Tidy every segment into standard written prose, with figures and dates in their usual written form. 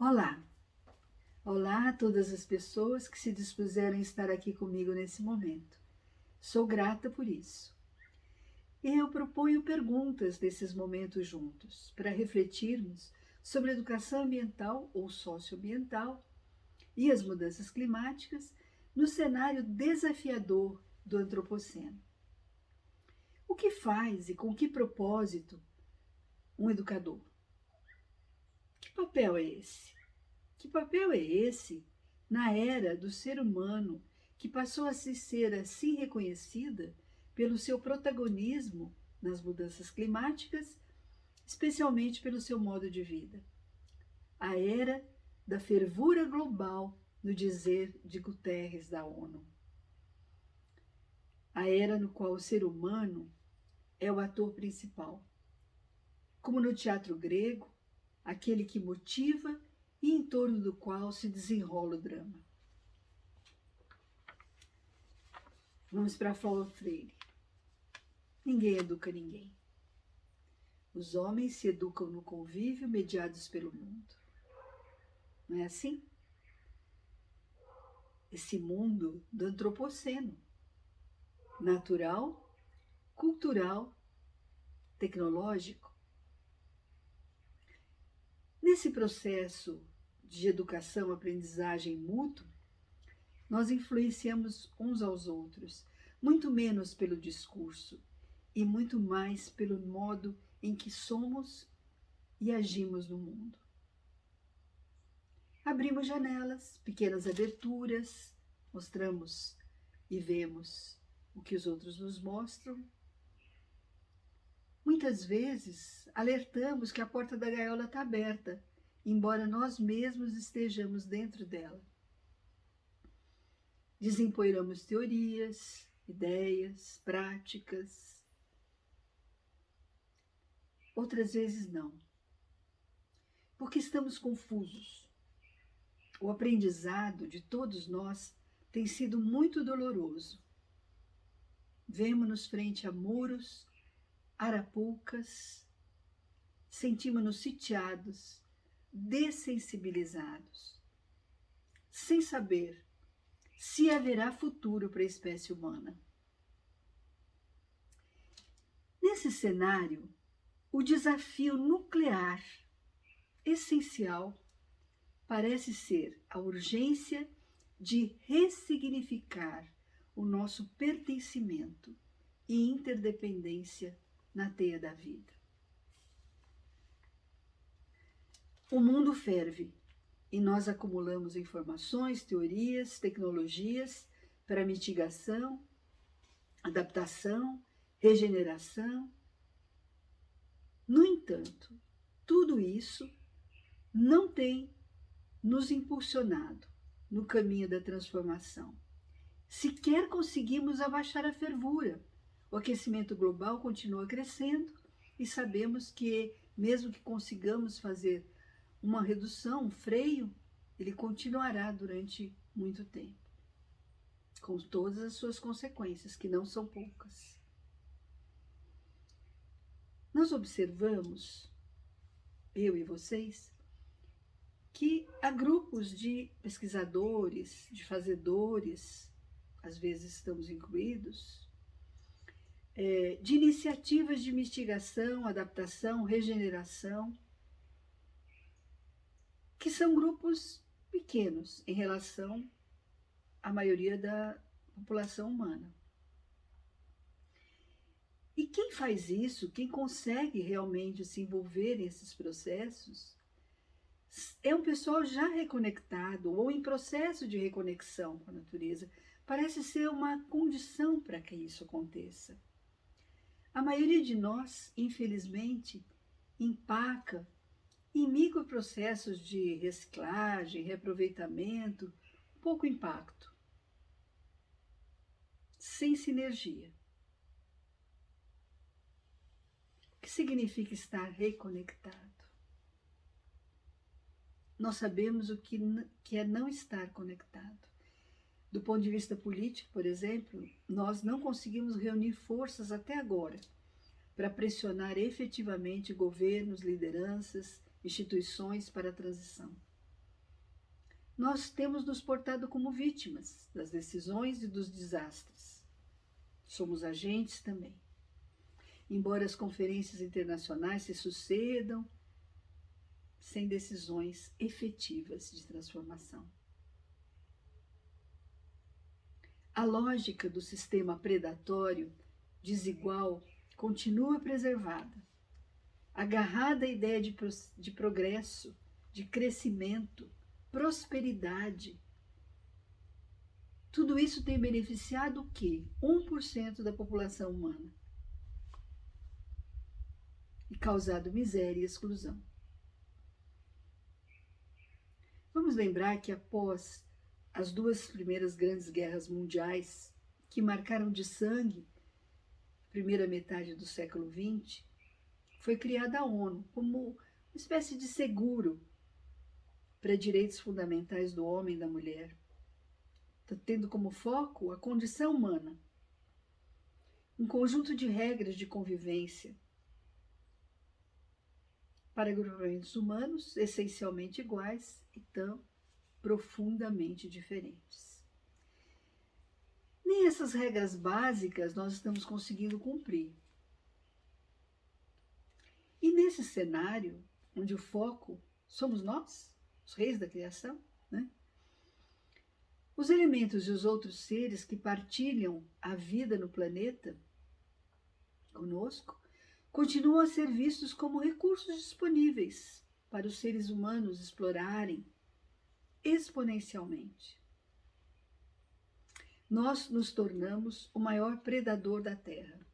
Olá! Olá a todas as pessoas que se dispuseram a estar aqui comigo nesse momento. Sou grata por isso. Eu proponho perguntas desses momentos juntos, para refletirmos sobre educação ambiental ou socioambiental e as mudanças climáticas no cenário desafiador do antropoceno. O que faz e com que propósito um educador? Que papel é esse? Que papel é esse na era do ser humano que passou a ser assim reconhecida pelo seu protagonismo nas mudanças climáticas, especialmente pelo seu modo de vida? A era da fervura global, no dizer de Guterres da ONU. A era no qual o ser humano é o ator principal. Como no teatro grego, aquele que motiva e em torno do qual se desenrola o drama. Vamos para Paulo Freire. Ninguém educa ninguém. Os homens se educam no convívio mediados pelo mundo. Não é assim? Esse mundo do antropoceno, natural, cultural, tecnológico. Nesse processo de educação, aprendizagem mútua, nós influenciamos uns aos outros, muito menos pelo discurso e muito mais pelo modo em que somos e agimos no mundo. Abrimos janelas, pequenas aberturas, mostramos e vemos o que os outros nos mostram. Muitas vezes alertamos que a porta da gaiola está aberta, embora nós mesmos estejamos dentro dela. Desempoeiramos teorias, ideias, práticas. Outras vezes não, porque estamos confusos. O aprendizado de todos nós tem sido muito doloroso. Vemo-nos frente a muros, arapucas, sentimos-nos sitiados, dessensibilizados, sem saber se haverá futuro para a espécie humana. Nesse cenário, o desafio nuclear essencial parece ser a urgência de ressignificar o nosso pertencimento e interdependência na teia da vida. O mundo ferve e nós acumulamos informações, teorias, tecnologias para mitigação, adaptação, regeneração. No entanto, tudo isso não tem nos impulsionado no caminho da transformação. Sequer conseguimos abaixar a fervura. O aquecimento global continua crescendo e sabemos que, mesmo que consigamos fazer uma redução, um freio, ele continuará durante muito tempo, com todas as suas consequências, que não são poucas. Nós observamos, eu e vocês, que há grupos de pesquisadores, de fazedores, às vezes estamos incluídos, de iniciativas de mitigação, adaptação, regeneração, que são grupos pequenos em relação à maioria da população humana. E quem faz isso, quem consegue realmente se envolver nesses processos, é um pessoal já reconectado ou em processo de reconexão com a natureza. Parece ser uma condição para que isso aconteça. A maioria de nós, infelizmente, empaca em microprocessos de reciclagem, reaproveitamento, pouco impacto, sem sinergia. O que significa estar reconectado? Nós sabemos o que é não estar conectado. Do ponto de vista político, por exemplo, nós não conseguimos reunir forças até agora para pressionar efetivamente governos, lideranças, instituições para a transição. nós temos nos portado como vítimas das decisões e dos desastres. Somos agentes também. Embora as conferências internacionais se sucedam, sem decisões efetivas de transformação. A lógica do sistema predatório, desigual, continua preservada, agarrada à ideia de progresso, de crescimento, prosperidade. Tudo isso tem beneficiado o quê? 1% da população humana e causado miséria e exclusão. Vamos lembrar que após as duas primeiras grandes guerras mundiais, que marcaram de sangue a primeira metade do século XX, foi criada a ONU como uma espécie de seguro para direitos fundamentais do homem e da mulher, tendo como foco a condição humana, um conjunto de regras de convivência para grupamentos humanos essencialmente iguais e tão profundamente diferentes. Nem essas regras básicas nós estamos conseguindo cumprir. E nesse cenário, onde o foco somos nós, os reis da criação, né? Os elementos e os outros seres que partilham a vida no planeta conosco continuam a ser vistos como recursos disponíveis para os seres humanos explorarem exponencialmente. Nós nos tornamos o maior predador da Terra.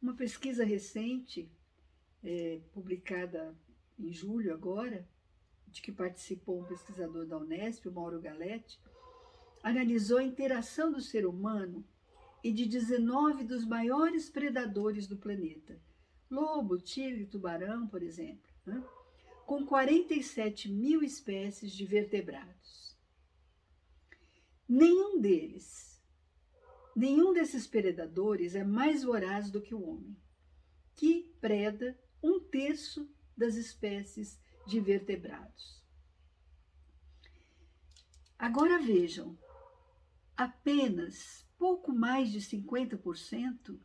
Uma pesquisa recente, publicada em julho agora, de que participou um pesquisador da Unesp, o Mauro Galetti, analisou a interação do ser humano e de 19 dos maiores predadores do planeta, lobo, tigre, tubarão, por exemplo, né? Com 47 mil espécies de vertebrados. Nenhum desses predadores é mais voraz do que o homem, que preda 1/3 das espécies de vertebrados. Agora vejam, apenas pouco mais de 50%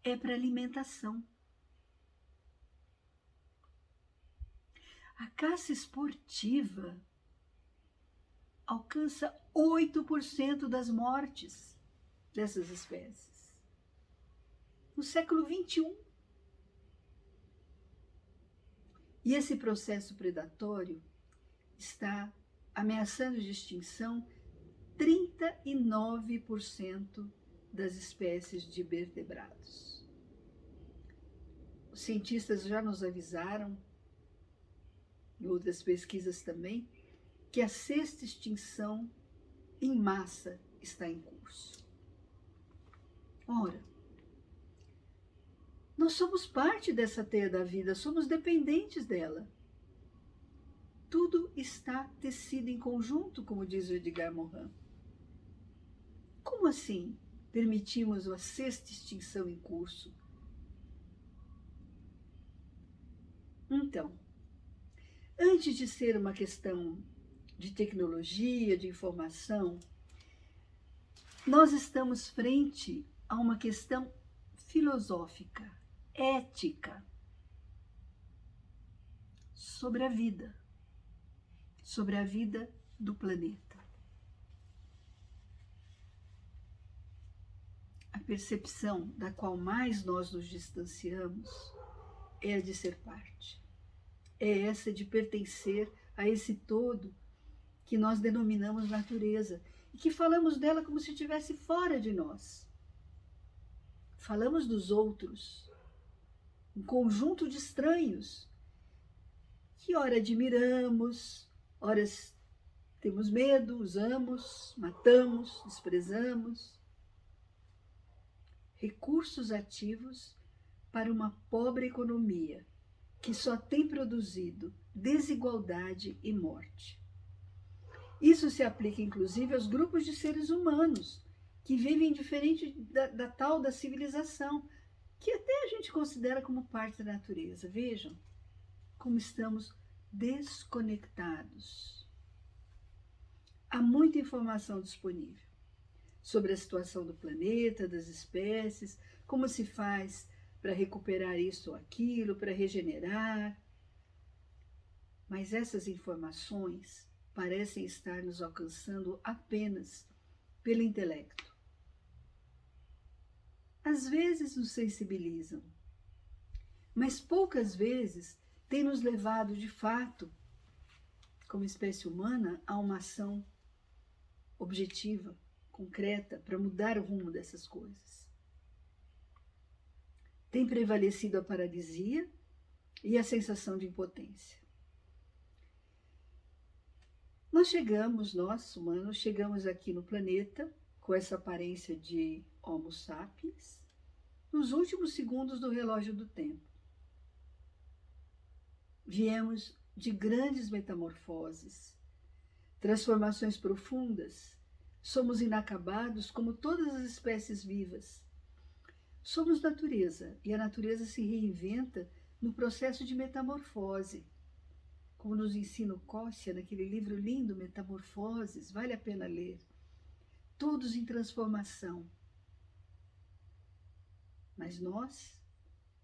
é para alimentação. A caça esportiva alcança 8% das mortes dessas espécies. No século XXI. E esse processo predatório está ameaçando de extinção 39% das espécies de vertebrados. Os cientistas já nos avisaram, em outras pesquisas também, que a 6ª extinção em massa está em curso. Ora, nós somos parte dessa teia da vida, somos dependentes dela. Tudo está tecido em conjunto, como diz o Edgar Morin. Como assim permitimos a 6ª extinção em curso? Então, antes de ser uma questão de tecnologia, de informação, nós estamos frente a uma questão filosófica, ética, sobre a vida do planeta. A percepção da qual mais nós nos distanciamos é a de ser parte. É essa de pertencer a esse todo que nós denominamos natureza e que falamos dela como se estivesse fora de nós. Falamos dos outros, um conjunto de estranhos que ora admiramos, ora temos medo, usamos, matamos, desprezamos. Recursos ativos para uma pobre economia que só tem produzido desigualdade e morte. Isso se aplica inclusive aos grupos de seres humanos que vivem diferente da tal da civilização, que até a gente considera como parte da natureza. Vejam como estamos desconectados. Há muita informação disponível sobre a situação do planeta, das espécies, como se faz para recuperar isso ou aquilo, para regenerar. Mas essas informações parecem estar nos alcançando apenas pelo intelecto. Às vezes nos sensibilizam, mas poucas vezes têm nos levado de fato, como espécie humana, a uma ação objetiva, concreta, para mudar o rumo dessas coisas. Tem prevalecido a paralisia e a sensação de impotência. Nós, humanos, chegamos aqui no planeta com essa aparência de Homo sapiens nos últimos segundos do relógio do tempo. Viemos de grandes metamorfoses, transformações profundas. Somos inacabados como todas as espécies vivas. Somos natureza e a natureza se reinventa no processo de metamorfose. Como nos ensina o Kossia naquele livro lindo, Metamorfoses, vale a pena ler. Todos em transformação. Mas nós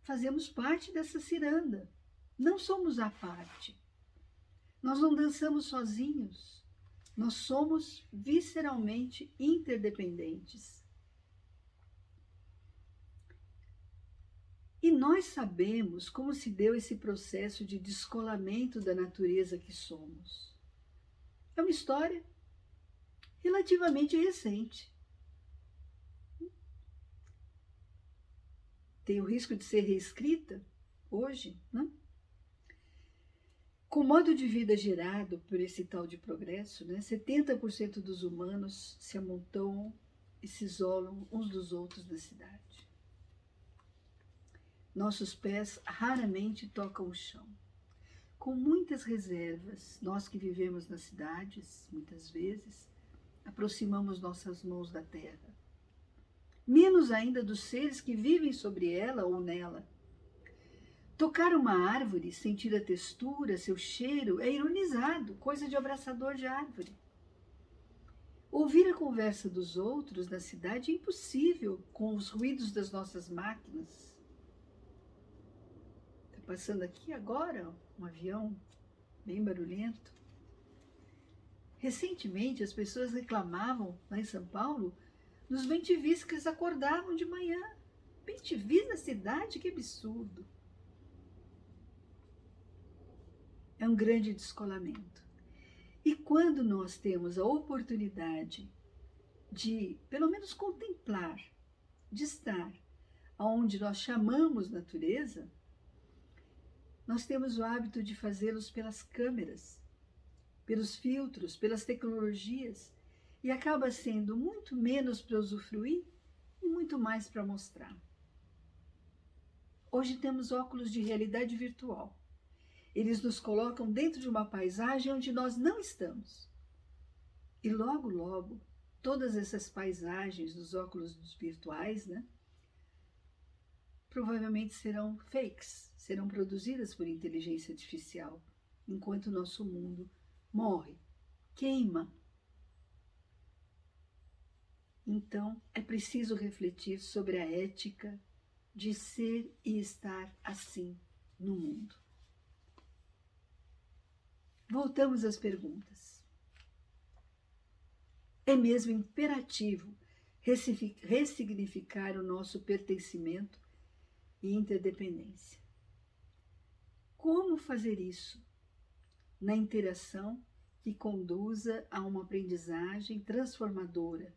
fazemos parte dessa ciranda. Não somos à parte. Nós não dançamos sozinhos. Nós somos visceralmente interdependentes. E nós sabemos como se deu esse processo de descolamento da natureza que somos. É uma história relativamente recente. Tem o risco de ser reescrita hoje, né? Com o modo de vida gerado por esse tal de progresso, né, 70% dos humanos se amontoam e se isolam uns dos outros na cidade. Nossos pés raramente tocam o chão. Com muitas reservas, nós que vivemos nas cidades, muitas vezes, aproximamos nossas mãos da terra. Menos ainda dos seres que vivem sobre ela ou nela. Tocar uma árvore, sentir a textura, seu cheiro, é ironizado, coisa de abraçador de árvore. Ouvir a conversa dos outros na cidade é impossível com os ruídos das nossas máquinas. Está passando aqui agora um avião bem barulhento. Recentemente, as pessoas reclamavam, lá em São Paulo, dos bem-te-vis que eles acordavam de manhã. Bem-te-vis na cidade? Que absurdo! É um grande descolamento. E quando nós temos a oportunidade de, pelo menos, contemplar, de estar onde nós chamamos natureza, nós temos o hábito de fazê-los pelas câmeras, pelos filtros, pelas tecnologias, e acaba sendo muito menos para usufruir e muito mais para mostrar. Hoje temos óculos de realidade virtual. Eles nos colocam dentro de uma paisagem onde nós não estamos. E logo, logo, todas essas paisagens dos óculos virtuais, né, provavelmente serão fakes, serão produzidas por inteligência artificial, enquanto o nosso mundo morre, queima. Então, é preciso refletir sobre a ética de ser e estar assim no mundo. Voltamos às perguntas. É mesmo imperativo ressignificar o nosso pertencimento e interdependência. Como fazer isso? Na interação que conduza a uma aprendizagem transformadora.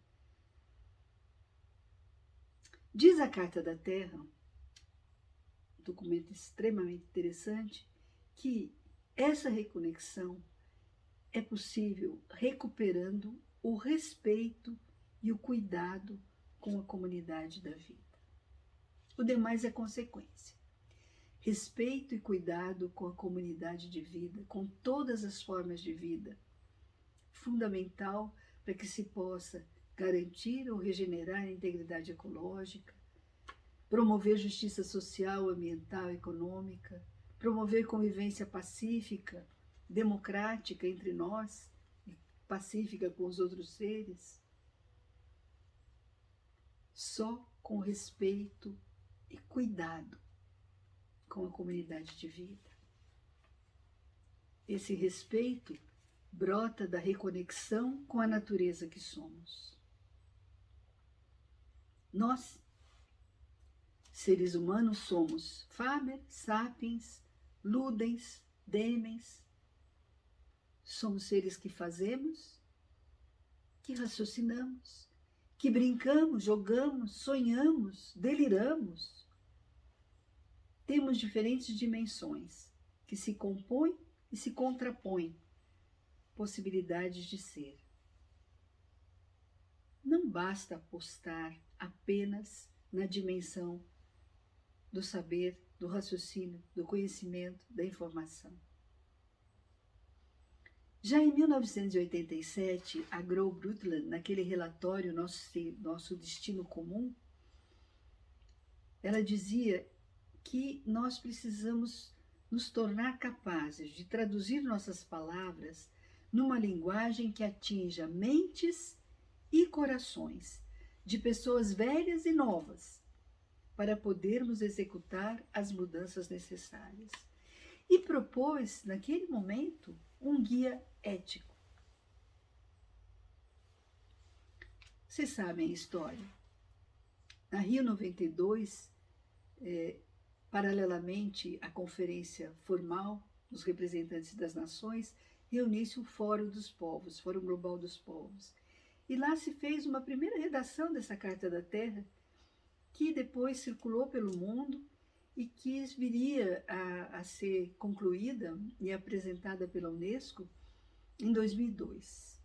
Diz a Carta da Terra, um documento extremamente interessante, que essa reconexão é possível recuperando o respeito e o cuidado com a comunidade da vida. O demais é consequência. Respeito e cuidado com a comunidade de vida, com todas as formas de vida, fundamental para que se possa garantir ou regenerar a integridade ecológica, promover justiça social, ambiental, econômica, promover convivência pacífica democrática entre nós, pacífica com os outros seres, só com respeito e cuidado com a comunidade de vida. Esse respeito brota da reconexão com a natureza que somos. Nós, seres humanos, somos Faber, Sapiens, Ludens, Demens. Somos seres que fazemos, que raciocinamos, que brincamos, jogamos, sonhamos, deliramos. Temos diferentes dimensões que se compõem e se contrapõem, possibilidades de ser. Não basta apostar apenas na dimensão do saber, do raciocínio, do conhecimento, da informação. Já em 1987, a Gro Brundtland, naquele relatório Nosso Destino Comum, ela dizia que nós precisamos nos tornar capazes de traduzir nossas palavras numa linguagem que atinja mentes e corações de pessoas velhas e novas, para podermos executar as mudanças necessárias. E propôs, naquele momento, um guia ético. Vocês sabem a história. Na Rio 92, paralelamente à conferência formal dos representantes das nações, reuniu-se o Fórum dos Povos, Fórum Global dos Povos. E lá se fez uma primeira redação dessa Carta da Terra, que depois circulou pelo mundo e que viria a ser concluída e apresentada pela Unesco em 2002.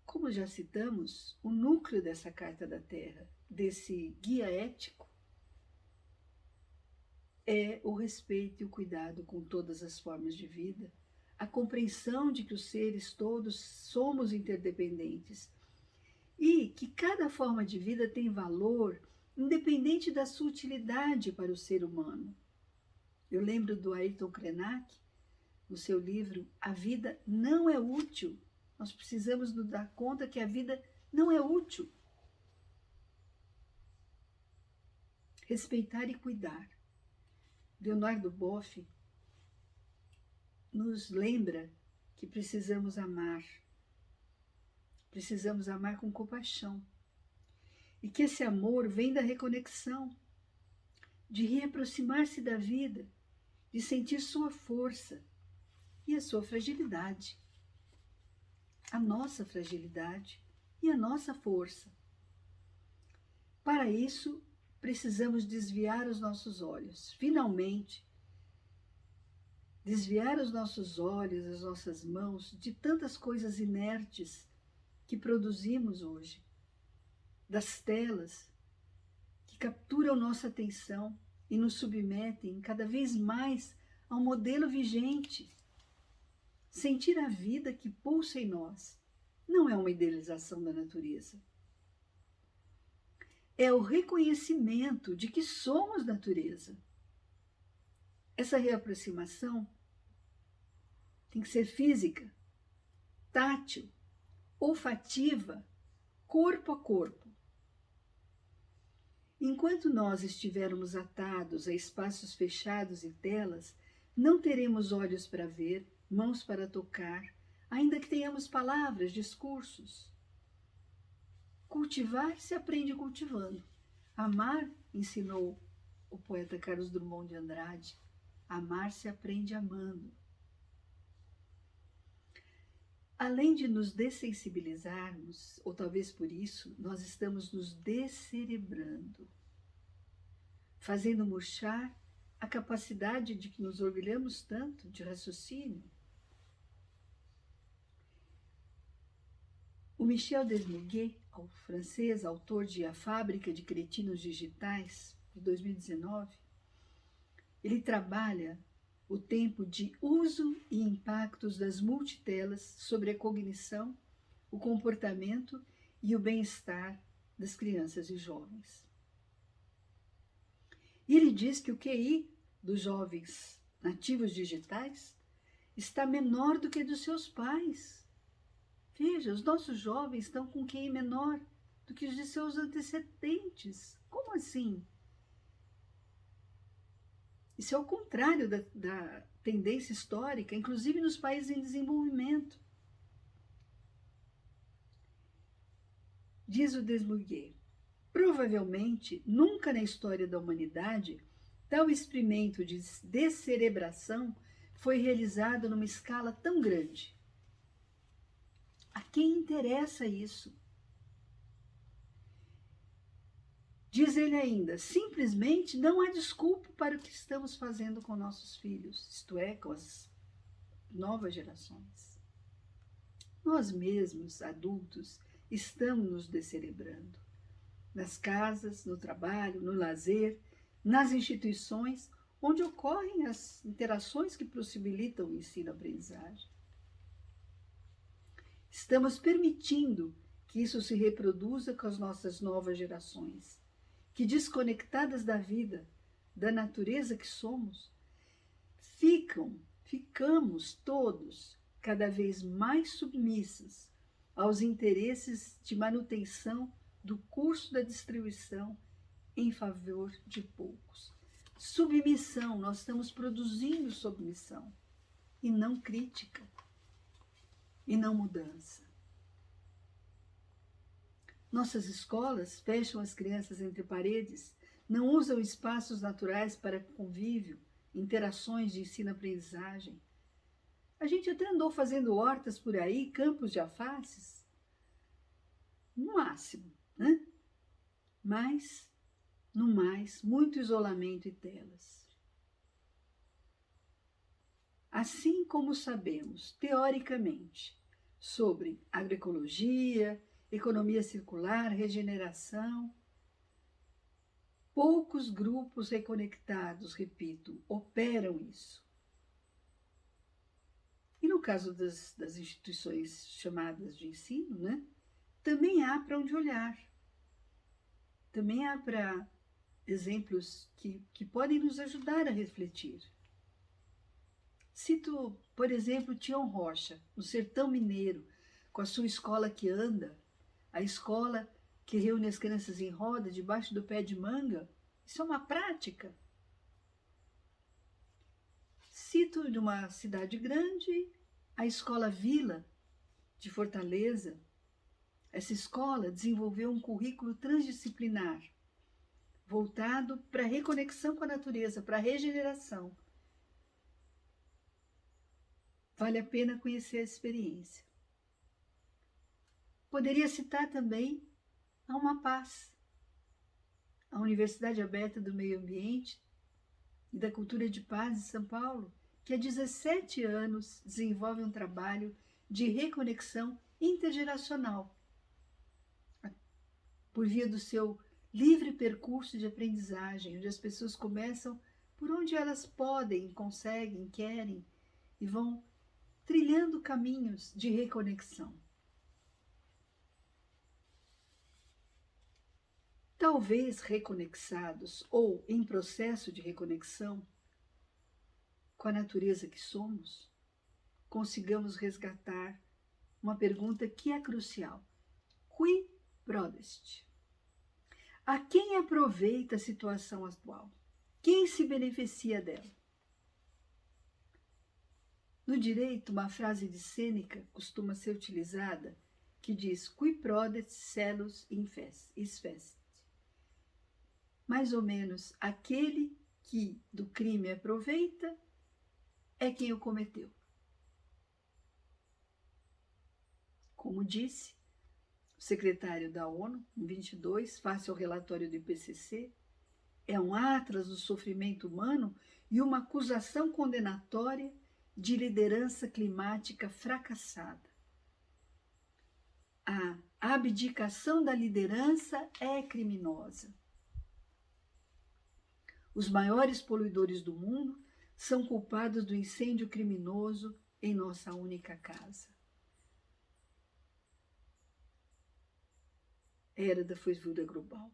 Como já citamos, o núcleo dessa Carta da Terra, desse guia ético, é o respeito e o cuidado com todas as formas de vida, a compreensão de que os seres todos somos interdependentes e que cada forma de vida tem valor, independente da sua utilidade para o ser humano. Eu lembro do Ayrton Krenak, no seu livro A Vida Não é Útil. Nós precisamos nos dar conta que a vida não é útil. Respeitar e cuidar. Leonardo Boff nos lembra que precisamos amar com compaixão, e que esse amor vem da reconexão, de reaproximar-se da vida, de sentir sua força e a sua fragilidade, a nossa fragilidade e a nossa força. Para isso, precisamos desviar os nossos olhos, finalmente, desviar os nossos olhos, as nossas mãos de tantas coisas inertes que produzimos hoje, das telas que capturam nossa atenção e nos submetem cada vez mais ao modelo vigente. Sentir a vida que pulsa em nós não é uma idealização da natureza. É o reconhecimento de que somos natureza. Essa reaproximação tem que ser física, tátil, olfativa, corpo a corpo. Enquanto nós estivermos atados a espaços fechados e telas, não teremos olhos para ver, mãos para tocar, ainda que tenhamos palavras, discursos. Cultivar se aprende cultivando. Amar, ensinou o poeta Carlos Drummond de Andrade, amar se aprende amando. Além de nos dessensibilizarmos, ou talvez por isso, nós estamos nos descerebrando, fazendo murchar a capacidade de que nos orgulhamos tanto de raciocínio. O Michel Desmoulins, o francês, autor de A Fábrica de Cretinos Digitais, de 2019, ele trabalha o tempo de uso e impactos das multitelas sobre a cognição, o comportamento e o bem-estar das crianças e jovens. E ele diz que o QI dos jovens nativos digitais está menor do que dos seus pais. Veja, os nossos jovens estão com QI menor do que os de seus antecedentes. Como assim? Isso é o contrário da tendência histórica, inclusive nos países em desenvolvimento. Diz o Desbourguet, provavelmente nunca na história da humanidade tal experimento de descerebração foi realizado numa escala tão grande. A quem interessa isso? Diz ele ainda, simplesmente não há desculpa para o que estamos fazendo com nossos filhos, isto é, com as novas gerações. Nós mesmos, adultos, estamos nos descerebrando. Nas casas, no trabalho, no lazer, nas instituições, onde ocorrem as interações que possibilitam o ensino-aprendizagem. Estamos permitindo que isso se reproduza com as nossas novas gerações, que desconectadas da vida, da natureza que somos, ficamos todos cada vez mais submissos aos interesses de manutenção do curso da distribuição em favor de poucos. Submissão, nós estamos produzindo submissão, e não crítica, e não mudança. Nossas escolas fecham as crianças entre paredes, não usam espaços naturais para convívio, interações de ensino-aprendizagem. A gente até andou fazendo hortas por aí, campos de alfaces, no máximo, né? Mas, no mais, muito isolamento e telas. Assim como sabemos, teoricamente, sobre agroecologia, economia circular, regeneração, poucos grupos reconectados, repito, operam isso. E no caso das instituições chamadas de ensino, né, também há para onde olhar. Também há para exemplos que podem nos ajudar a refletir. Cito, por exemplo, Tião Rocha, no Sertão Mineiro, com a sua escola que anda, a escola que reúne as crianças em roda debaixo do pé de manga. Isso é uma prática. Cito de uma cidade grande, a Escola Vila, de Fortaleza. Essa escola desenvolveu um currículo transdisciplinar, voltado para a reconexão com a natureza, para a regeneração. Vale a pena conhecer a experiência. Poderia citar também a Uma Paz, a Universidade Aberta do Meio Ambiente e da Cultura de Paz de São Paulo, que há 17 anos desenvolve um trabalho de reconexão intergeracional, por via do seu livre percurso de aprendizagem, onde as pessoas começam por onde elas podem, conseguem, querem, e vão trilhando caminhos de reconexão. Talvez reconexados ou em processo de reconexão com a natureza que somos, consigamos resgatar uma pergunta que é crucial. Qui prodest? A quem aproveita a situação atual? Quem se beneficia dela? No direito, uma frase de Sêneca costuma ser utilizada que diz qui prodest salus isfest. Mais ou menos, aquele que do crime aproveita é quem o cometeu. Como disse o secretário da ONU, em 22, face ao relatório do IPCC, é um atlas do sofrimento humano e uma acusação condenatória de liderança climática fracassada. A abdicação da liderança é criminosa. Os maiores poluidores do mundo são culpados do incêndio criminoso em nossa única casa. Era da fervura global.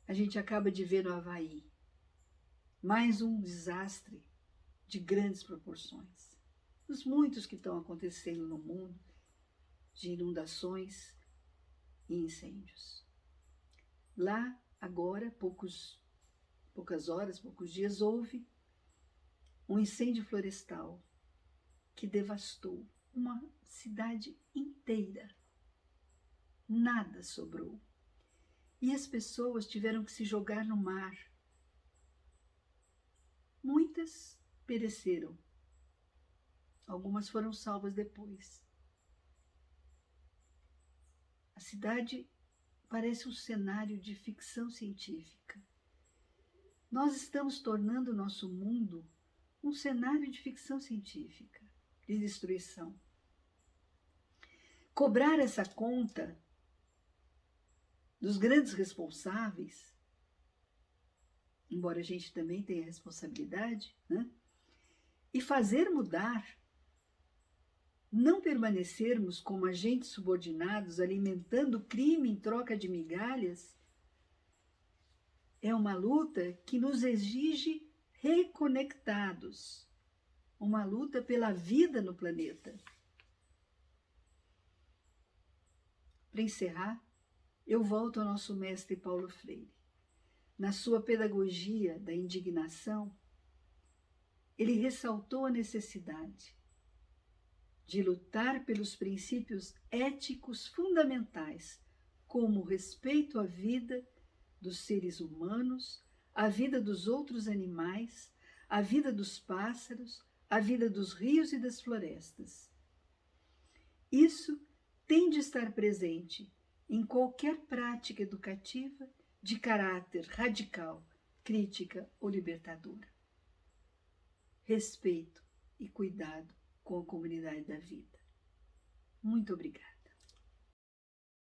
A gente acaba de ver no Havaí mais um desastre de grandes proporções. Os muitos que estão acontecendo no mundo, de inundações e incêndios. Lá, agora, poucas horas, poucos dias, houve um incêndio florestal que devastou uma cidade inteira. Nada sobrou. E as pessoas tiveram que se jogar no mar. Muitas pereceram. Algumas foram salvas depois. A cidade parece um cenário de ficção científica. Nós estamos tornando o nosso mundo um cenário de ficção científica, de destruição. Cobrar essa conta dos grandes responsáveis, embora a gente também tenha responsabilidade, né? E fazer mudar, não permanecermos como agentes subordinados alimentando o crime em troca de migalhas, é uma luta que nos exige reconectados, uma luta pela vida no planeta. Para encerrar, eu volto ao nosso mestre Paulo Freire. Na sua pedagogia da indignação, ele ressaltou a necessidade de lutar pelos princípios éticos fundamentais, como o respeito à vida dos seres humanos, à vida dos outros animais, à vida dos pássaros, à vida dos rios e das florestas. Isso tem de estar presente em qualquer prática educativa de caráter radical, crítica ou libertadora. Respeito e cuidado com a comunidade da vida. Muito obrigada.